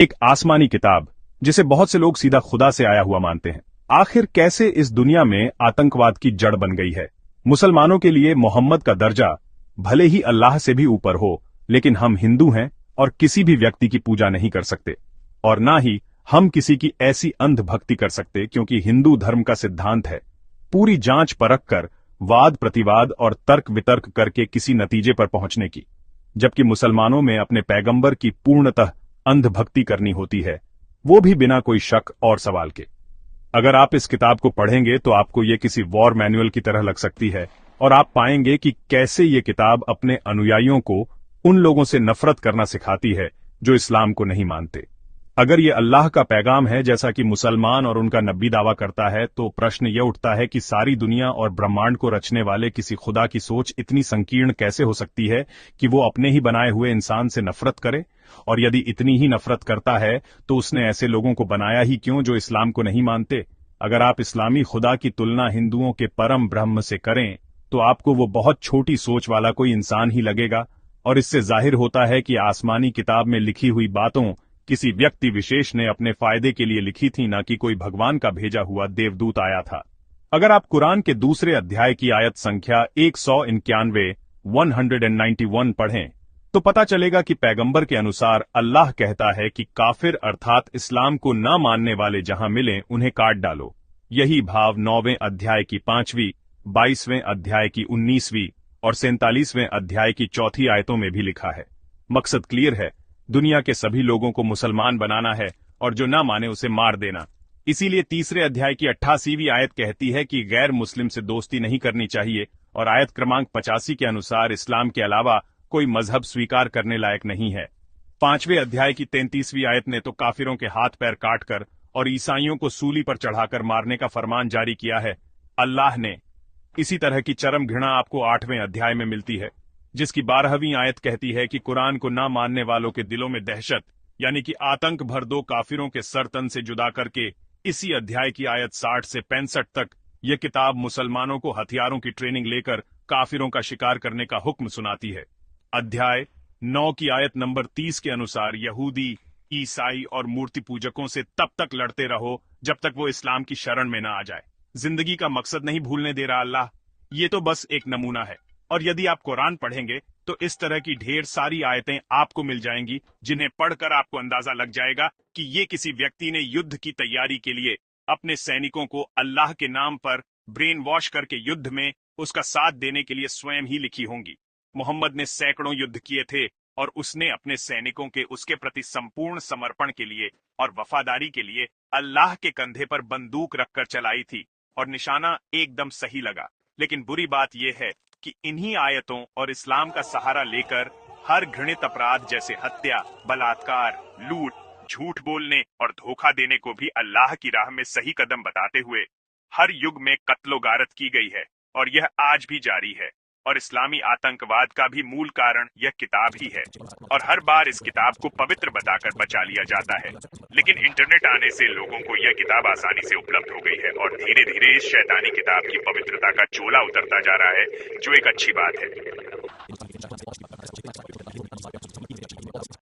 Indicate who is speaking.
Speaker 1: एक आसमानी किताब जिसे बहुत से लोग सीधा खुदा से आया हुआ मानते हैं। आखिर कैसे इस दुनिया में आतंकवाद की जड़ बन गई है। मुसलमानों के लिए मोहम्मद का दर्जा भले ही अल्लाह से भी ऊपर हो, लेकिन हम हिंदू हैं और किसी भी व्यक्ति की पूजा नहीं कर सकते, और ना ही हम किसी की ऐसी अंध भक्ति कर सकते, क्योंकि हिंदू धर्म का सिद्धांत है पूरी जांच परख कर, वाद प्रतिवाद और तर्क वितर्क करके किसी नतीजे पर पहुंचने की, जबकि मुसलमानों में अपने पैगंबर की पूर्णतः अंध भक्ति करनी होती है, वो भी बिना कोई शक और सवाल के। अगर आप इस किताब को पढ़ेंगे तो आपको ये किसी वॉर मैनुअल की तरह लग सकती है, और आप पाएंगे कि कैसे ये किताब अपने अनुयायियों को उन लोगों से नफरत करना सिखाती है जो इस्लाम को नहीं मानते। अगर ये अल्लाह का पैगाम है जैसा कि मुसलमान और उनका नबी दावा करता है, तो प्रश्न यह उठता है कि सारी दुनिया और ब्रह्मांड को रचने वाले किसी खुदा की सोच इतनी संकीर्ण कैसे हो सकती है कि वो अपने ही बनाए हुए इंसान से नफरत करे, और यदि इतनी ही नफरत करता है तो उसने ऐसे लोगों को बनाया ही क्यों जो इस्लाम को नहीं मानते। अगर आप इस्लामी खुदा की तुलना हिंदुओं के परम ब्रह्म से करें तो आपको वो बहुत छोटी सोच वाला कोई इंसान ही लगेगा, और इससे जाहिर होता है कि आसमानी किताब में लिखी हुई बातों किसी व्यक्ति विशेष ने अपने फायदे के लिए लिखी थी, न कि कोई भगवान का भेजा हुआ देवदूत आया था। अगर आप कुरान के दूसरे अध्याय की आयत संख्या 191 पढ़ें तो पता चलेगा कि पैगंबर के अनुसार अल्लाह कहता है कि काफिर अर्थात इस्लाम को न मानने वाले जहां मिलें उन्हें काट डालो। यही भाव 9वें अध्याय की 5वीं, 22वें अध्याय की 19वीं और 47वें अध्याय की 4थी आयतों में भी लिखा है। मकसद क्लियर है, दुनिया के सभी लोगों को मुसलमान बनाना है और जो ना माने उसे मार देना। इसीलिए तीसरे अध्याय की 88वीं आयत कहती है कि गैर मुस्लिम से दोस्ती नहीं करनी चाहिए, और आयत क्रमांक 85 के अनुसार इस्लाम के अलावा कोई मजहब स्वीकार करने लायक नहीं है। 5वें अध्याय की 33वीं आयत ने तो काफिरों के हाथ पैर काटकर और ईसाइयों को सूली पर चढ़ाकर मारने का फरमान जारी किया है अल्लाह ने। इसी तरह की चरम घृणा आपको 8वें अध्याय में मिलती है, जिसकी 12वीं आयत कहती है कि कुरान को ना मानने वालों के दिलों में दहशत यानी कि आतंक भर दो काफिरों के सर तन से जुदा करके। इसी अध्याय की आयत 60 से 65 तक यह किताब मुसलमानों को हथियारों की ट्रेनिंग लेकर काफिरों का शिकार करने का हुक्म सुनाती है। अध्याय 9 की आयत नंबर 30 के अनुसार यहूदी, ईसाई और मूर्ति पूजकों से तब तक लड़ते रहो जब तक वो इस्लाम की शरण में ना आ जाए। जिंदगी का मकसद नहीं भूलने दे रहा अल्लाह, ये तो बस एक नमूना है। और यदि आप कुरान पढ़ेंगे तो इस तरह की ढेर सारी आयतें आपको मिल जाएंगी, जिन्हें पढ़कर आपको अंदाजा लग जाएगा कि ये किसी व्यक्ति ने युद्ध की तैयारी के लिए अपने सैनिकों को अल्लाह के नाम पर ब्रेन वॉश करके युद्ध में उसका साथ देने के लिए स्वयं ही लिखी होंगी। मोहम्मद ने सैकड़ों युद्ध किए थे और उसने अपने सैनिकों के उसके प्रति संपूर्ण समर्पण के लिए और वफादारी के लिए अल्लाह के कंधे पर बंदूक रखकर चलाई थी, और निशाना एकदम सही लगा। लेकिन बुरी बात यह है कि इन्हीं आयतों और इस्लाम का सहारा लेकर हर घृणित अपराध जैसे हत्या, बलात्कार, लूट, झूठ बोलने और धोखा देने को भी अल्लाह की राह में सही कदम बताते हुए हर युग में कत्लो गारत की गई है, और यह आज भी जारी है। और इस्लामी आतंकवाद का भी मूल कारण यह किताब ही है, और हर बार इस किताब को पवित्र बताकर बचा लिया जाता है। लेकिन इंटरनेट आने से लोगों को यह किताब आसानी से उपलब्ध हो गई है, और धीरे धीरे इस शैतानी किताब की पवित्रता का चोला उतरता जा रहा है, जो एक अच्छी बात है।